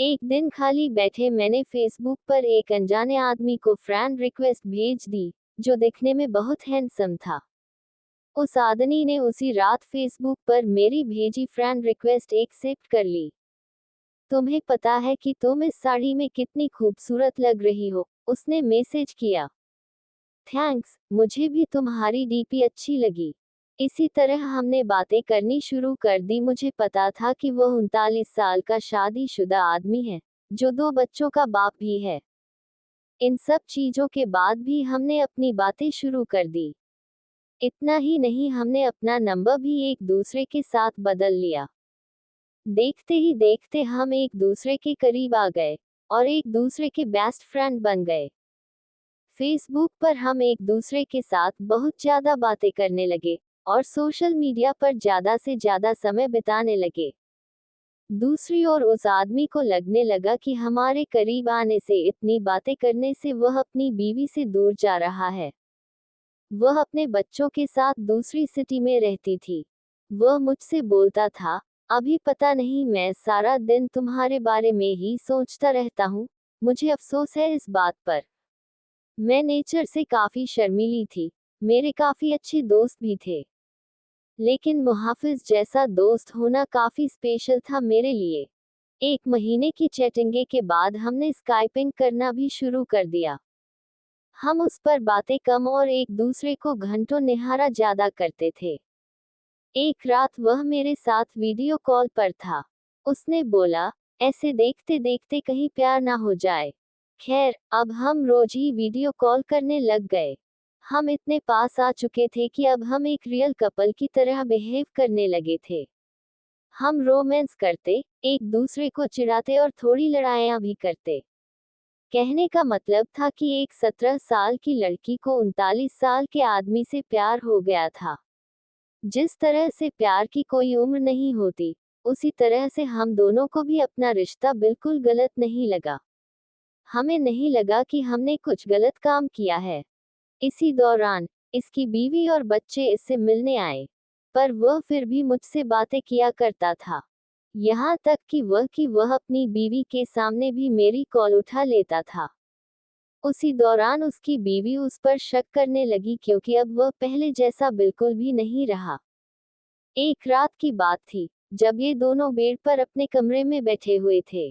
एक दिन खाली बैठे मैंने फेसबुक पर एक अनजाने आदमी को फ्रेंड रिक्वेस्ट भेज दी, जो दिखने में बहुत हैंडसम था। उस आदमी ने उसी रात फेसबुक पर मेरी भेजी फ्रेंड रिक्वेस्ट एक्सेप्ट कर ली। तुम्हें पता है कि तुम इस साड़ी में कितनी खूबसूरत लग रही हो, उसने मैसेज किया। थैंक्स, मुझे भी तुम्हारी डीपी अच्छी लगी। इसी तरह हमने बातें करनी शुरू कर दी। मुझे पता था कि वह 39 साल का शादीशुदा आदमी है, जो 2 बच्चों का बाप भी है। इन सब चीजों के बाद भी हमने अपनी बातें शुरू कर दी। इतना ही नहीं, हमने अपना नंबर भी एक दूसरे के साथ बदल लिया। देखते ही देखते हम एक दूसरे के करीब आ गए और एक दूसरे के बेस्ट फ्रेंड बन गए। फेसबुक पर हम एक दूसरे के साथ बहुत ज्यादा बातें करने लगे और सोशल मीडिया पर ज्यादा से ज्यादा समय बिताने लगे। दूसरी ओर उस आदमी को लगने लगा कि हमारे करीब आने से, इतनी बातें करने से वह अपनी बीवी से दूर जा रहा है। वह अपने बच्चों के साथ दूसरी सिटी में रहती थी। वह मुझसे बोलता था, अभी पता नहीं, मैं सारा दिन तुम्हारे बारे में ही सोचता रहता हूँ। मुझे अफसोस है इस बात पर। मैं नेचर से काफी शर्मीली थी। मेरे काफी अच्छे दोस्त भी थे, लेकिन मुहाफिज जैसा दोस्त होना काफी स्पेशल था मेरे लिए। 1 महीने की चैटिंग के बाद हमने स्काइपिंग करना भी शुरू कर दिया। हम उस पर बातें कम और एक दूसरे को घंटों निहारा ज्यादा करते थे। एक रात वह मेरे साथ वीडियो कॉल पर था। उसने बोला, ऐसे देखते देखते कहीं प्यार ना हो जाए। खैर, अब हम रोज ही वीडियो कॉल करने लग गए। हम इतने पास आ चुके थे कि अब हम एक रियल कपल की तरह बिहेव करने लगे थे। हम रोमांस करते, एक दूसरे को चिढ़ाते और थोड़ी लड़ाइयाँ भी करते। कहने का मतलब था कि एक 17 साल की लड़की को 39 साल के आदमी से प्यार हो गया था। जिस तरह से प्यार की कोई उम्र नहीं होती, उसी तरह से हम दोनों को भी अपना रिश्ता बिल्कुल गलत नहीं लगा। हमें नहीं लगा कि हमने कुछ गलत काम किया है। इसी दौरान इसकी बीवी और बच्चे इससे मिलने आए, पर वह फिर भी मुझसे बातें किया करता था। यहाँ तक कि वह अपनी बीवी के सामने भी मेरी कॉल उठा लेता था। उसी दौरान उसकी बीवी उस पर शक करने लगी, क्योंकि अब वह पहले जैसा बिल्कुल भी नहीं रहा। एक रात की बात थी, जब ये दोनों बेड पर अपने कमरे में बैठे हुए थे।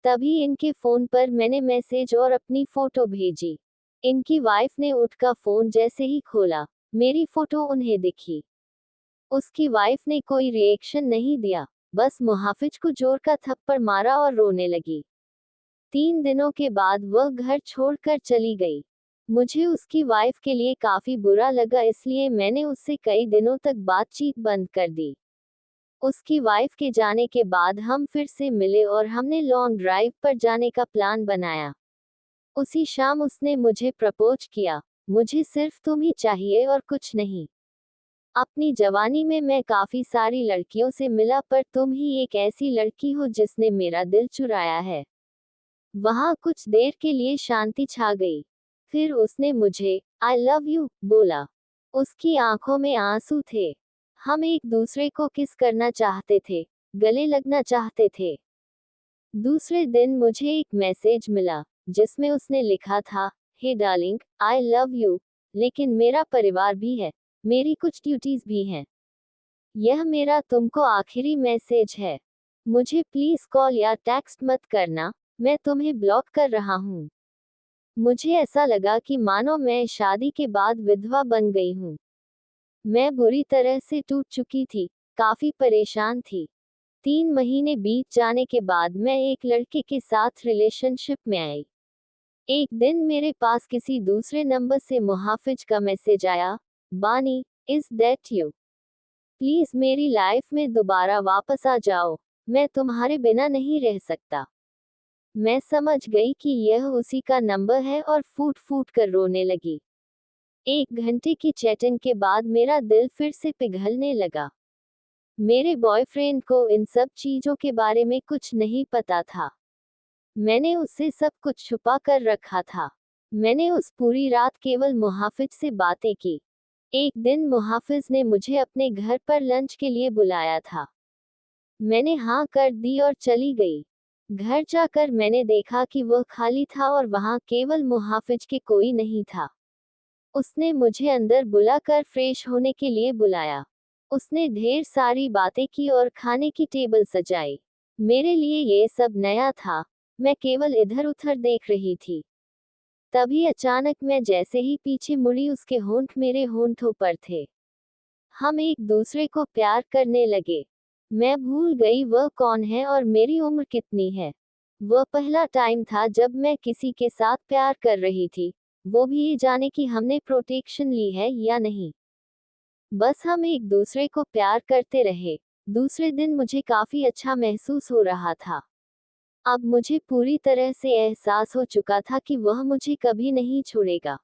तभी इनके फोन पर मैंने मैसेज और अपनी फोटो भेजी। इनकी वाइफ ने उठकर फोन जैसे ही खोला, मेरी फोटो उन्हें दिखी। उसकी वाइफ ने कोई रिएक्शन नहीं दिया, बस मुहाफिज को जोर का थप्पड़ मारा और रोने लगी। 3 दिनों के बाद वह घर छोड़कर चली गई। मुझे उसकी वाइफ के लिए काफी बुरा लगा, इसलिए मैंने उससे कई दिनों तक बातचीत बंद कर दी। उसकी वाइफ के जाने के बाद हम फिर से मिले और हमने लॉन्ग ड्राइव पर जाने का प्लान बनाया। उसी शाम उसने मुझे प्रपोज किया। मुझे सिर्फ तुम ही चाहिए और कुछ नहीं। अपनी जवानी में मैं काफी सारी लड़कियों से मिला, पर तुम ही एक ऐसी लड़की हो जिसने मेरा दिल चुराया है। वहां कुछ देर के लिए शांति छा गई। फिर उसने मुझे आई लव यू बोला। उसकी आंखों में आंसू थे। हम एक दूसरे को किस करना चाहते थे, गले लगना चाहते थे। दूसरे दिन मुझे एक मैसेज मिला, जिसमें उसने लिखा था, हे डार्लिंग, आई लव यू, लेकिन मेरा परिवार भी है, मेरी कुछ ड्यूटीज भी हैं। यह मेरा तुमको आखिरी मैसेज है। मुझे प्लीज कॉल या टेक्स्ट मत करना, मैं तुम्हें ब्लॉक कर रहा हूँ। मुझे ऐसा लगा कि मानो मैं शादी के बाद विधवा बन गई हूँ। मैं बुरी तरह से टूट चुकी थी, काफी परेशान थी। 3 महीने बीत जाने के बाद मैं एक लड़के के साथ रिलेशनशिप में आई। एक दिन मेरे पास किसी दूसरे नंबर से मुहाफिज का मैसेज आया, बानी, इज दैट यू? प्लीज मेरी लाइफ में दोबारा वापस आ जाओ, मैं तुम्हारे बिना नहीं रह सकता। मैं समझ गई कि यह उसी का नंबर है और फूट फूट कर रोने लगी। 1 घंटे की चैटिंग के बाद मेरा दिल फिर से पिघलने लगा। मेरे बॉयफ्रेंड को इन सब चीजों के बारे में कुछ नहीं पता था। मैंने उससे सब कुछ छुपा कर रखा था। मैंने उस पूरी रात केवल मुहाफिज से बातें की। एक दिन मुहाफिज ने मुझे अपने घर पर लंच के लिए बुलाया था। मैंने हाँ कर दी और चली गई। घर जाकर मैंने देखा कि वह खाली था और वहां केवल मुहाफिज के कोई नहीं था। उसने मुझे अंदर बुलाकर फ्रेश होने के लिए बुलाया। उसने ढेर सारी बातें की और खाने की टेबल सजाई। मेरे लिए ये सब नया था। मैं केवल इधर उधर देख रही थी। तभी अचानक मैं जैसे ही पीछे मुड़ी उसके होंठ मेरे होंठों पर थे। हम एक दूसरे को प्यार करने लगे। मैं भूल गई वह कौन है और मेरी उम्र कितनी है। वह पहला टाइम था जब मैं किसी के साथ प्यार कर रही थी, वो भी ये जाने कि हमने प्रोटेक्शन ली है या नहीं। बस हम एक दूसरे को प्यार करते रहे। दूसरे दिन मुझे काफी अच्छा महसूस हो रहा था। अब मुझे पूरी तरह से एहसास हो चुका था कि वह मुझे कभी नहीं छोड़ेगा।